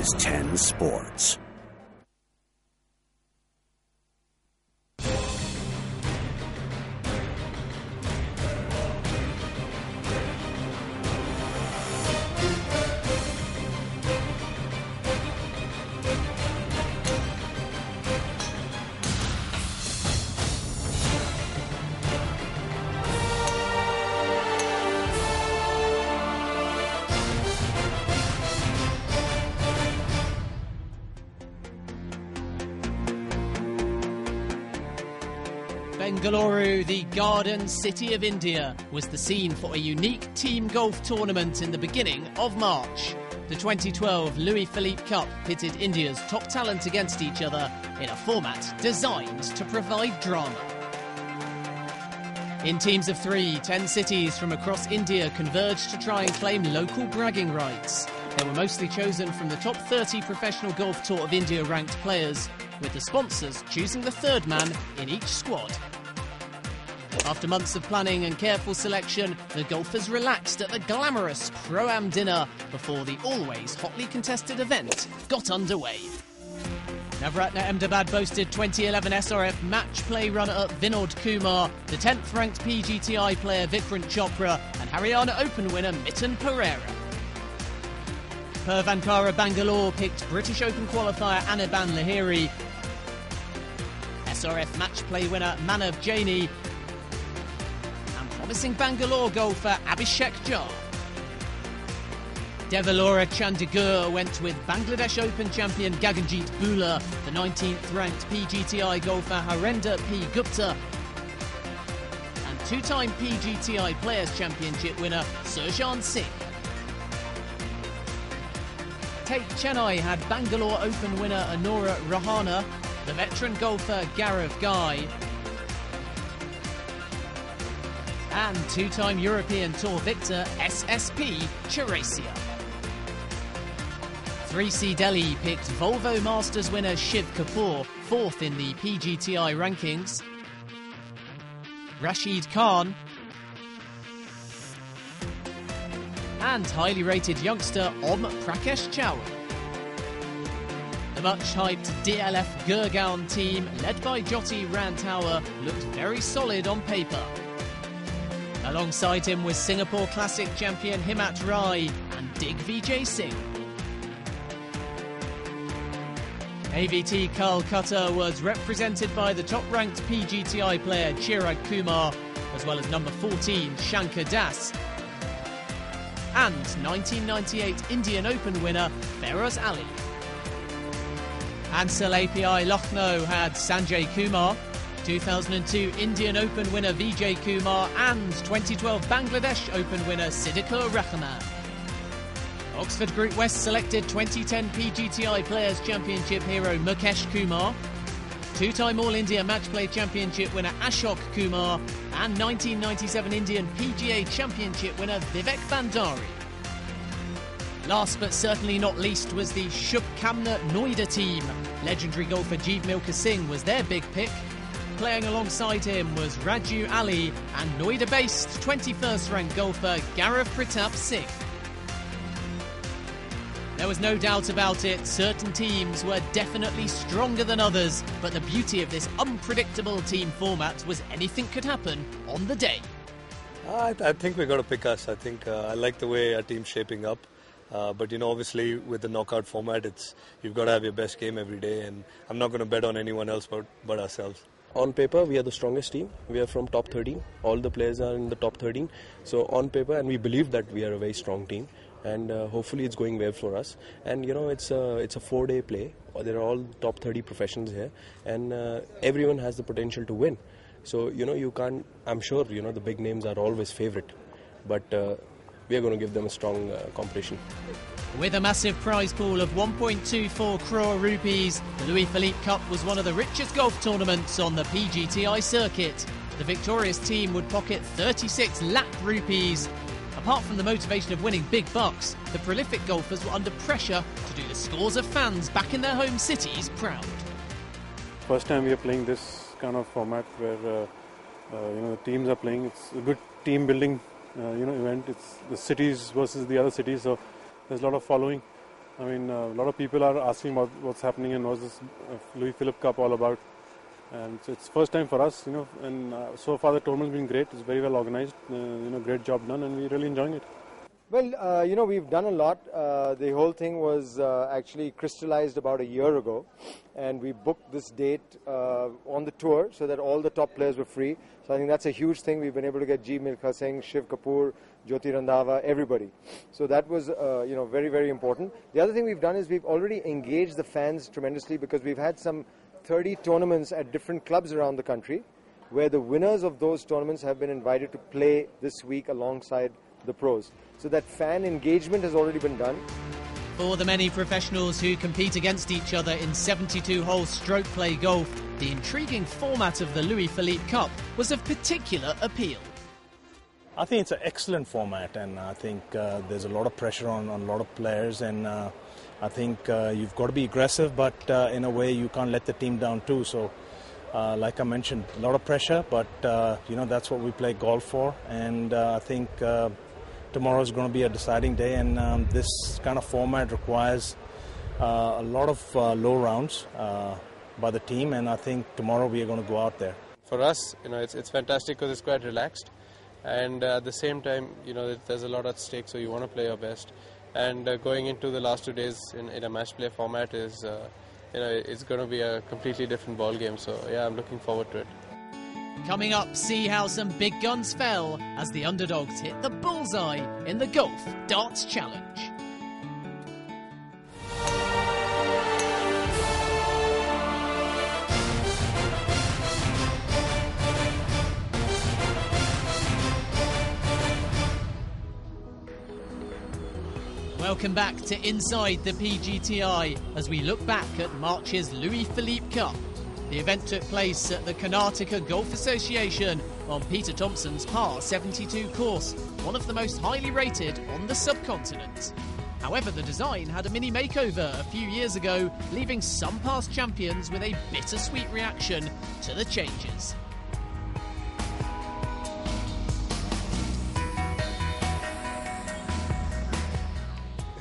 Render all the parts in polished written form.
is 10 Sports. Bengaluru, the garden city of India, was the scene for a unique team golf tournament in the beginning of March. The 2012 Louis Philippe Cup pitted India's top talent against each other in a format designed to provide drama. In teams of 3, 10 cities from across India converged to try and claim local bragging rights. They were mostly chosen from the top 30 professional golf tour of India ranked players, with the sponsors choosing the third man in each squad. After months of planning and careful selection, the golfers relaxed at the glamorous Pro-Am dinner before the always hotly contested event got underway. Navratna Ahmedabad boasted 2011 SRF match play runner-up Vinod Kumar, the 10th ranked PGTI player Vikrant Chopra and Haryana Open winner Miten Pereira. Purvankara Bangalore picked British Open qualifier Anirban Lahiri, SRF match play winner Manav Jaini, and promising Bangalore golfer Abhishek Jha. Devalora Chandigarh went with Bangladesh Open champion Gaganjeet Bhullar, the 19th ranked PGTI golfer Harinder P. Gupta, and two-time PGTI Players Championship winner Surjan Singh. Take Chennai had Bangalore Open winner Anura Rahana, the veteran golfer Gaurav Gai, and two-time European Tour victor SSP Chirasia. 3C Delhi picked Volvo Masters winner Shiv Kapoor, 4th in the PGTI rankings, Rashid Khan, and highly rated youngster Om Prakash Chawla. The much-hyped DLF Gurgaon team, led by Jyoti Ranthawa, looked very solid on paper. Alongside him was Singapore Classic champion Himat Rai and Digvijay Singh. AVT Calcutta was represented by the top-ranked PGTI player Chirag Kumar, as well as number 14 Shankar Das, and 1998 Indian Open winner Feroz Ali. Ansel API Lucknow had Sanjay Kumar, 2002 Indian Open winner Vijay Kumar, and 2012 Bangladesh Open winner Siddiqur Rahman. Oxford Group West selected 2010 PGTI Players Championship hero Mukesh Kumar, two-time All-India Match Play Championship winner Ashok Kumar, and 1997 Indian PGA Championship winner Vivek Bandari. Last but certainly not least was the Shubhkamna Noida team. Legendary golfer Jeev Milkha Singh was their big pick. Playing alongside him was Raju Ali and Noida-based 21st ranked golfer Gaurav Pratap Singh. There was no doubt about it, certain teams were definitely stronger than others, but the beauty of this unpredictable team format was anything could happen on the day. I think we got to pick us. I think I like the way our team's shaping up. But you know, obviously with the knockout format, you've got to have your best game every day, and I'm not going to bet on anyone else but ourselves. On paper, we are the strongest team. We are from top 13. All the players are in the top 13. So on paper, and we believe that we are a very strong team. And hopefully it's going well for us. And you know, it's a 4-day play. There are all top 30 professionals here, and everyone has the potential to win. So you know, you can't. I'm sure you know the big names are always favourite, but we are going to give them a strong competition. With a massive prize pool of 1.24 crore rupees, the Louis Philippe Cup was one of the richest golf tournaments on the PGTI circuit. The victorious team would pocket 36 lakh rupees. Apart from the motivation of winning big bucks, the prolific golfers were under pressure to do the scores of fans back in their home cities proud. First time we are playing this kind of format where you know, the teams are playing. It's a good team building you know, event. It's the cities versus the other cities, so there's a lot of following. I mean, a lot of people are asking what's happening and what's this Louis Philippe Cup all about. And so it's first time for us, and so far the tournament's been great. It's very well organized, great job done, and we're really enjoying it. Well, we've done a lot. The whole thing was actually crystallized about a year ago, and we booked this date on the tour so that all the top players were free. So I think that's a huge thing. We've been able to get G. Milkha Singh, Shiv Kapoor, Jyoti Randhawa, everybody. So that was, very, very important. The other thing we've done is we've already engaged the fans tremendously, because we've had some 30 tournaments at different clubs around the country, where the winners of those tournaments have been invited to play this week alongside the pros. So that fan engagement has already been done. For the many professionals who compete against each other in 72-hole stroke play golf, the intriguing format of the Louis Philippe Cup was of particular appeal. I think it's an excellent format, and I think there's a lot of pressure on a lot of players, and I think you've got to be aggressive, but in a way you can't let the team down too. So like I mentioned, a lot of pressure, but that's what we play golf for, and I think tomorrow is going to be a deciding day, and this kind of format requires a lot of low rounds by the team, and I think tomorrow we are going to go out there. For us, it's fantastic because it's quite relaxed, and at the same time, there's a lot at stake, so you want to play your best. And going into the last 2 days in a match play format is, it's going to be a completely different ball game. So yeah, I'm looking forward to it. Coming up, see how some big guns fell as the underdogs hit the bullseye in the Golf Darts Challenge. Welcome back to Inside the PGTI as we look back at March's Louis Philippe Cup. The event took place at the Karnataka Golf Association on Peter Thompson's par 72 course, one of the most highly rated on the subcontinent. However, the design had a mini makeover a few years ago, leaving some past champions with a bittersweet reaction to the changes.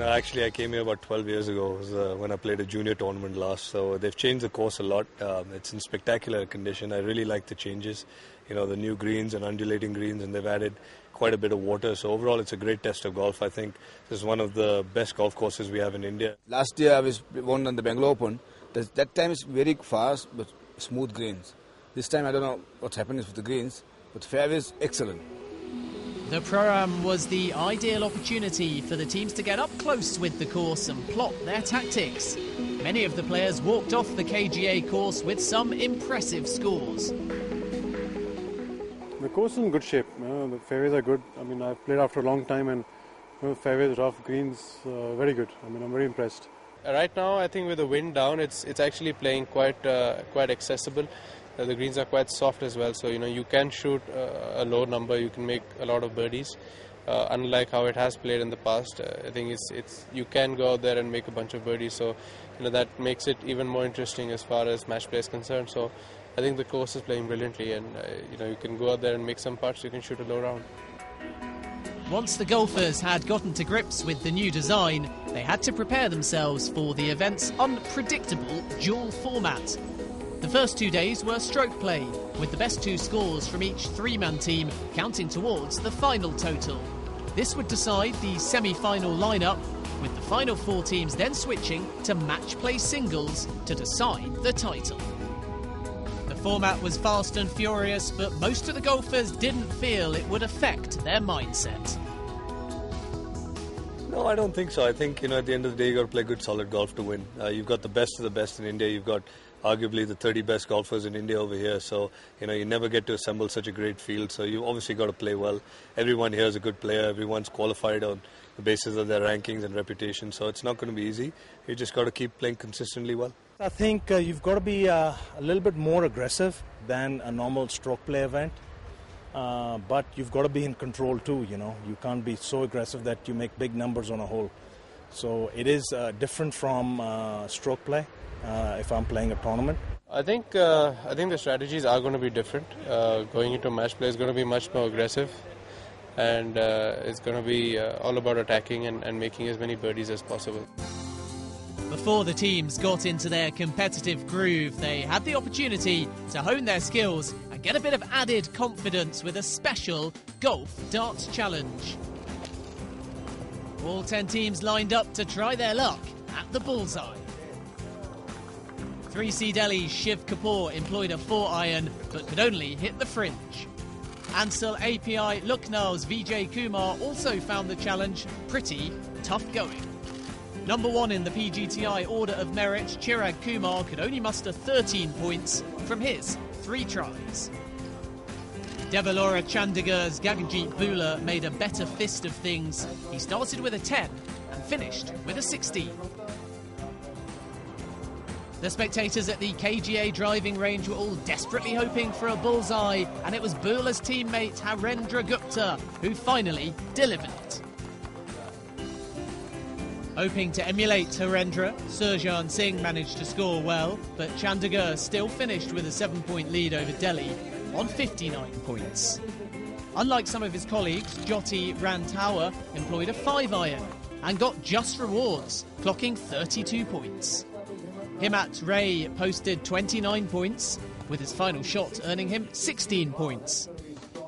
Actually, I came here about 12 years ago. It was, when I played a junior tournament last. So they've changed the course a lot. It's in spectacular condition. I really like the changes. The new greens and undulating greens, and they've added quite a bit of water. So overall, it's a great test of golf. I think this is one of the best golf courses we have in India. Last year, I won on the Bangalore Open. That time is very fast but smooth greens. This time, I don't know what's happening with the greens, but fairways excellent. The Pro-Am was the ideal opportunity for the teams to get up close with the course and plot their tactics. Many of the players walked off the KGA course with some impressive scores. The course is in good shape. The fairways are good. I mean, I've played after a long time, and fairways, rough, greens, very good. I mean, I'm very impressed. Right now, I think with the wind down, it's actually playing quite accessible. The greens are quite soft as well, so you can shoot a low number. You can make a lot of birdies, unlike how it has played in the past. I think you can go out there and make a bunch of birdies, so that makes it even more interesting as far as match play is concerned. So I think the course is playing brilliantly, and you can go out there and make some putts. You can shoot a low round. Once the golfers had gotten to grips with the new design, they had to prepare themselves for the event's unpredictable dual format. The first 2 days were stroke play, with the best 2 scores from each 3-man team counting towards the final total. This would decide the semi-final lineup, with the final 4 teams then switching to match play singles to decide the title. The format was fast and furious, but most of the golfers didn't feel it would affect their mindset. No, I don't think so. I think, at the end of the day, you've got to play good, solid golf to win. You've got the best of the best in India. You've got arguably the 30 best golfers in India over here. So, you never get to assemble such a great field. So you obviously got to play well. Everyone here is a good player. Everyone's qualified on the basis of their rankings and reputation. So it's not going to be easy. You just got to keep playing consistently well. I think you've got to be a little bit more aggressive than a normal stroke play event. But you've got to be in control too, You can't be so aggressive that you make big numbers on a hole. So it is different from stroke play if I'm playing a tournament. I think the strategies are going to be different. Going into match play is going to be much more aggressive, and it's going to be all about attacking and making as many birdies as possible. Before the teams got into their competitive groove, they had the opportunity to hone their skills and get a bit of added confidence with a special golf darts challenge. All 10 teams lined up to try their luck at the bullseye. 3C Delhi's Shiv Kapoor employed a 4-iron but could only hit the fringe. Ansel API Lucknow's Vijay Kumar also found the challenge pretty tough going. Number 1 in the PGTI order of merit, Chirag Kumar could only muster 13 points from his 3 tries. Devalora Chandigarh's Gaganjeet Bhula made a better fist of things. He started with a 10 and finished with a 16. The spectators at the KGA driving range were all desperately hoping for a bullseye, and it was Bhula's teammate Harendra Gupta who finally delivered it. Hoping to emulate Harendra, Surjan Singh managed to score well, but Chandigarh still finished with a 7-point lead over Delhi on 59 points. Unlike some of his colleagues, Jyoti Randhawa employed a 5-iron and got just rewards, clocking 32 points. Himat Ray posted 29 points, with his final shot earning him 16 points.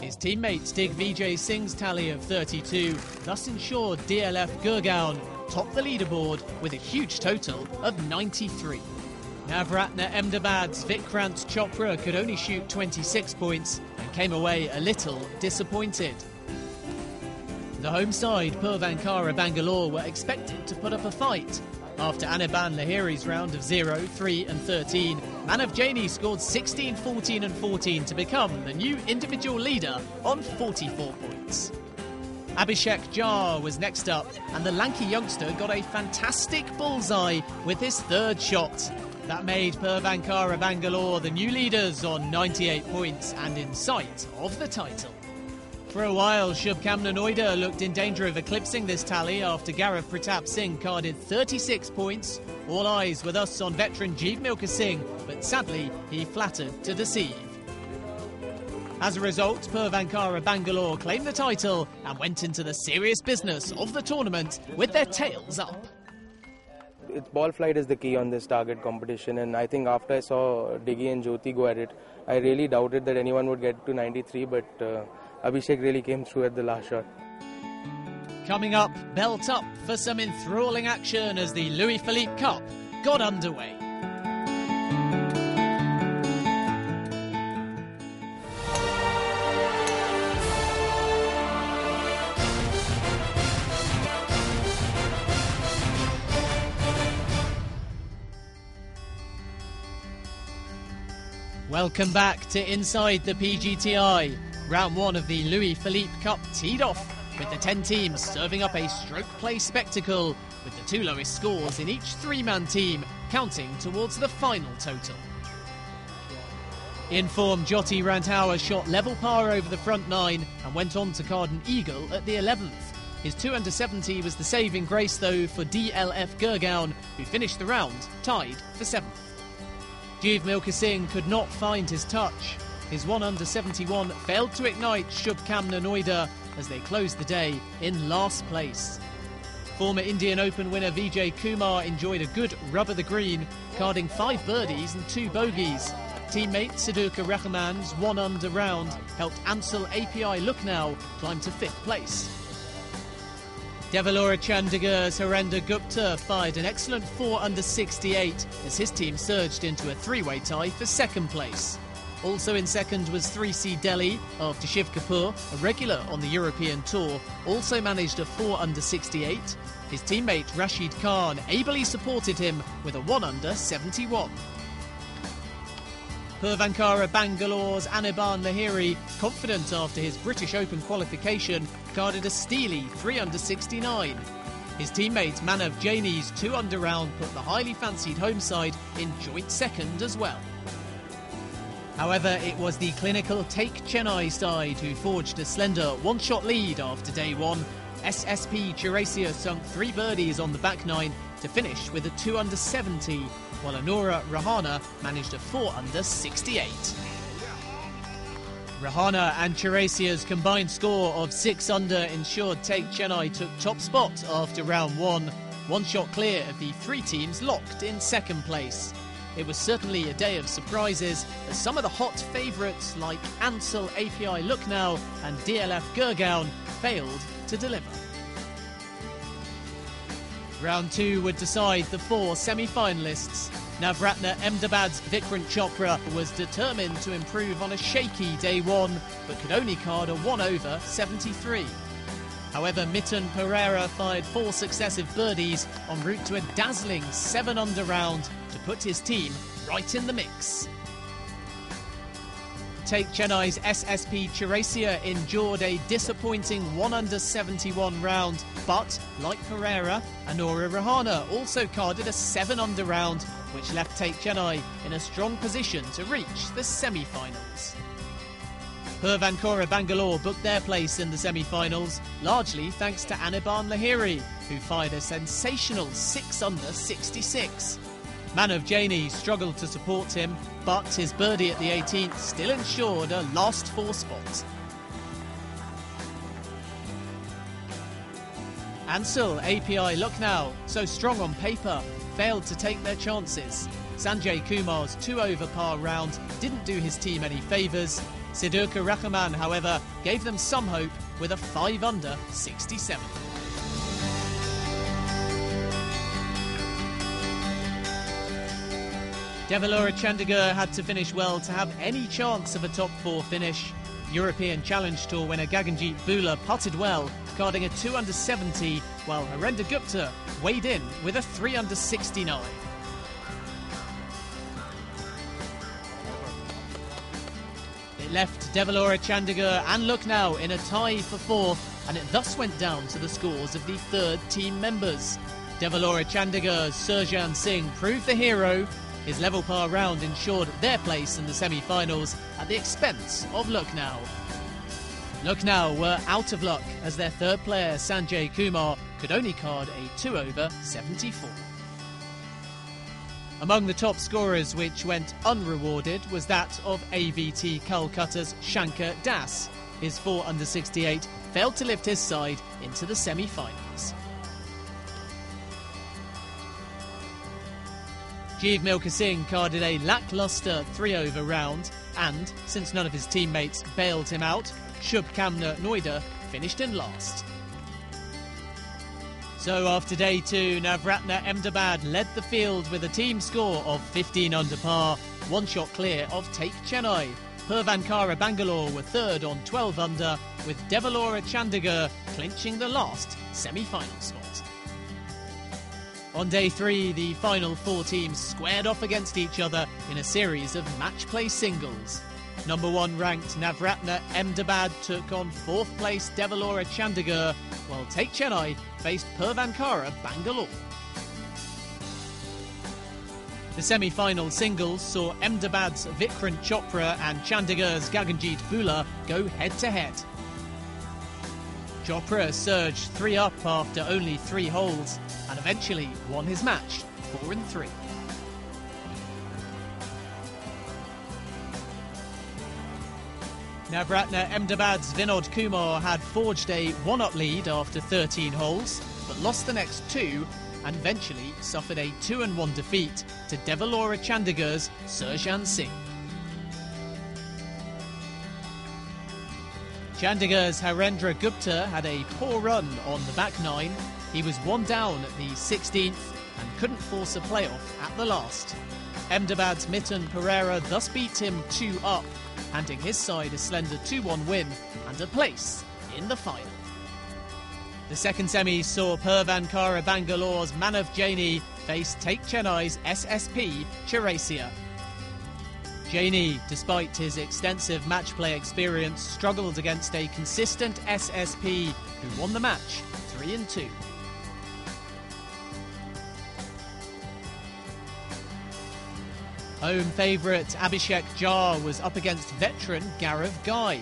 His teammate Digvijay Singh's tally of 32 thus ensured DLF Gurgaon topped the leaderboard with a huge total of 93. Navratna Ahmedabad's Vikrant Chopra could only shoot 26 points and came away a little disappointed. The home side, Purvankara Bangalore, were expected to put up a fight. After Anirban Lahiri's round of 0, 3 and 13, Manav Jaini scored 16, 14 and 14 to become the new individual leader on 44 points. Abhishek Jha was next up, and the lanky youngster got a fantastic bullseye with his 3rd shot. That made Purvankara Bangalore the new leaders on 98 points and in sight of the title. For a while, Shubhamna Noida looked in danger of eclipsing this tally after Gaurav Pratap Singh carded 36 points. All eyes were thus on veteran Jeev Milkha Singh, but sadly, he flattered to deceive. As a result, Purvankara Bangalore claimed the title and went into the serious business of the tournament with their tails up. Ball flight is the key on this target competition, and I think after I saw Diggy and Jyoti go at it, I really doubted that anyone would get to 93, but Abhishek really came through at the last shot. Coming up, belt up for some enthralling action as the Louis Philippe Cup got underway. Welcome back to Inside the PGTI. Round 1 of the Louis Philippe Cup teed off, with the 10 teams serving up a stroke play spectacle, with the 2 lowest scores in each 3-man team counting towards the final total. In form, Jyoti Randhawa shot level par over the front 9 and went on to card an eagle at the 11th. His 2 under 70 was the saving grace though for DLF Gurgaon, who finished the round tied for 7th. Jeev Milkha Singh could not find his touch. His 1 under 71 failed to ignite Shubhamna Noida as they closed the day in last place. Former Indian Open winner Vijay Kumar enjoyed a good rub of the green, carding 5 birdies and 2 bogeys. Teammate Siddiqur Rahman's 1 under round helped Ansel API Lucknow climb to 5th place. Devalora Chandigarh's Harendra Gupta fired an excellent 4 under 68 as his team surged into a 3-way tie for 2nd place. Also in 2nd was 3C Delhi after Shiv Kapoor, a regular on the European Tour, also managed a 4 under 68. His teammate Rashid Khan ably supported him with a 1 under 71. Purvankara Bangalore's Anirban Lahiri, confident after his British Open qualification, carded a steely 3 under 69. His teammate Manav Jaini's 2 under round put the highly fancied home side in joint 2nd as well. However, it was the clinical Take Chennai side who forged a slender 1-shot lead after day 1. SSP Chirasia sunk 3 birdies on the back 9 to finish with a 2 under 70, while Anura Rahana managed a 4 under 68. Rahana and Chirasia's combined score of 6 under ensured Take Chennai took top spot after round 1, one shot clear of the three teams locked in second place. It was certainly a day of surprises, as some of the hot favourites like Ansel API Lucknow and DLF Gurgaon failed to deliver. Round 2 would decide the 4 semi-finalists. Navratna Ahmedabad's Vikrant Chopra was determined to improve on a shaky day 1, but could only card a 1-over 73. However, Mitten Pereira fired 4 successive birdies en route to a dazzling 7-under round to put his team right in the mix. Take Chennai's SSP Chiracia endured a disappointing 1-under 71 round, but like Pereira, Anura Rahana also carded a 7-under round, which left Take Chennai in a strong position to reach the semi-finals. Purvankara Bangalore booked their place in the semi-finals, largely thanks to Anirban Lahiri, who fired a sensational 6-under 66. Manav Jaini struggled to support him, but his birdie at the 18th still ensured a last 4 spot. Ansel API Lucknow, so strong on paper, failed to take their chances. Sanjay Kumar's 2-over par round didn't do his team any favours. Sidurka Rahman, however, gave them some hope with a 5-under 67. Devalora Chandigarh had to finish well to have any chance of a top 4 finish. European Challenge Tour winner Gaganjeet Bhula putted well, carding a 2-under 70, while Harendra Gupta weighed in with a 3-under 69. It left Devalora Chandigarh and Lucknow in a tie for 4th, and it thus went down to the scores of the third team members. Devalora Chandigarh's Surjan Singh proved the hero. His level par round ensured their place in the semi-finals at the expense of Lucknow. Lucknow were out of luck as their third player Sanjay Kumar could only card a 2-over 74. Among the top scorers which went unrewarded was that of AVT Calcutta's Shankar Das. His 4-under 68 failed to lift his side into the semi-finals. Jeev Milkha Singh carded a lacklustre 3-over round, and, since none of his teammates bailed him out, Shubkamna Noida finished in last. So after day 2, Navratna Ahmedabad led the field with a team score of 15 under par, 1 shot clear of Take Chennai. Purvankara Bangalore were third on 12 under, with Devalora Chandigarh clinching the last semi-final spot. On day 3, the final 4 teams squared off against each other in a series of match-play singles. Number 1 ranked Navratna Ahmedabad took on 4th place Devalora Chandigarh, while Take Chennai faced Purvankara Bangalore. The semi-final singles saw Ahmedabad's Vikrant Chopra and Chandigarh's Gaganjeet Bhula go head-to-head. Chopra surged 3 up after only 3 holes and eventually won his match 4-3. Navratna Ahmedabad's Vinod Kumar had forged a 1-up lead after 13 holes, but lost the next 2 and eventually suffered a 2-1 defeat to Devalora Chandigarh's Surjan Singh. Chandigarh's Harendra Gupta had a poor run on the back 9. He was 1 down at the 16th and couldn't force a playoff at the last. Ahmedabad's Mitten Pereira thus beat him 2 up, handing his side a slender 2-1 win and a place in the final. The second semi saw Purvankara Bangalore's Manav Jaini face Take Chennai's SSP Chiracia. Jaini, despite his extensive match play experience, struggled against a consistent SSP who won the match 3-2. Home favourite Abhishek Jha was up against veteran Gaurav Gai.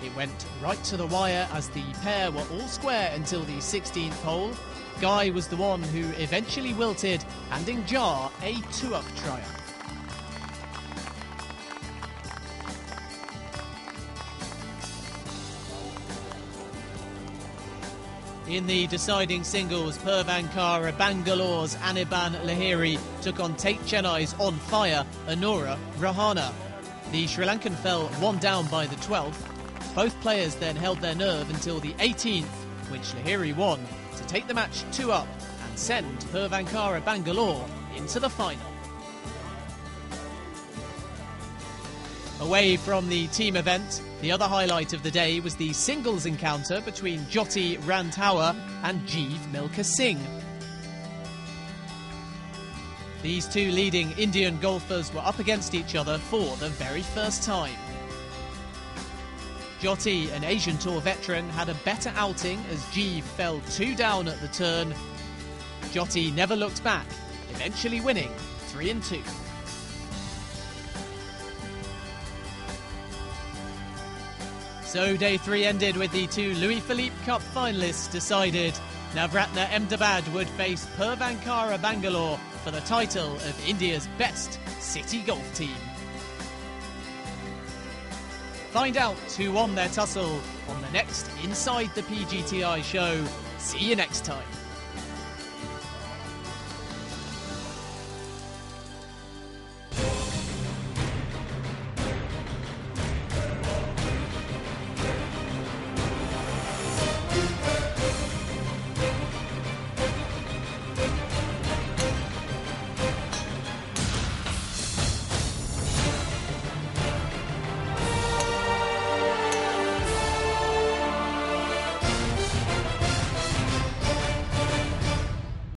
It went right to the wire as the pair were all square until the 16th hole. Gai was the one who eventually wilted, handing Jha a 2-up triumph. In the deciding singles, Puravankara Bangalore's Anirban Lahiri took on Tate Chennai's on fire Anura Rahana. The Sri Lankan fell 1 down by the 12th. Both players then held their nerve until the 18th, which Lahiri won to take the match 2 up and send Puravankara Bangalore into the final. Away from the team event, the other highlight of the day was the singles encounter between Jyoti Randhawa and Jeev Milkha Singh. These two leading Indian golfers were up against each other for the very first time. Jyoti, an Asian Tour veteran, had a better outing as Jeev fell 2 down at the turn. Jyoti never looked back, eventually winning 3-2. So day 3 ended with the 2 Louis Philippe Cup finalists decided. Navratna Ahmedabad would face Puravankara Bangalore for the title of India's best city golf team. Find out who won their tussle on the next Inside the PGTI show. See you next time.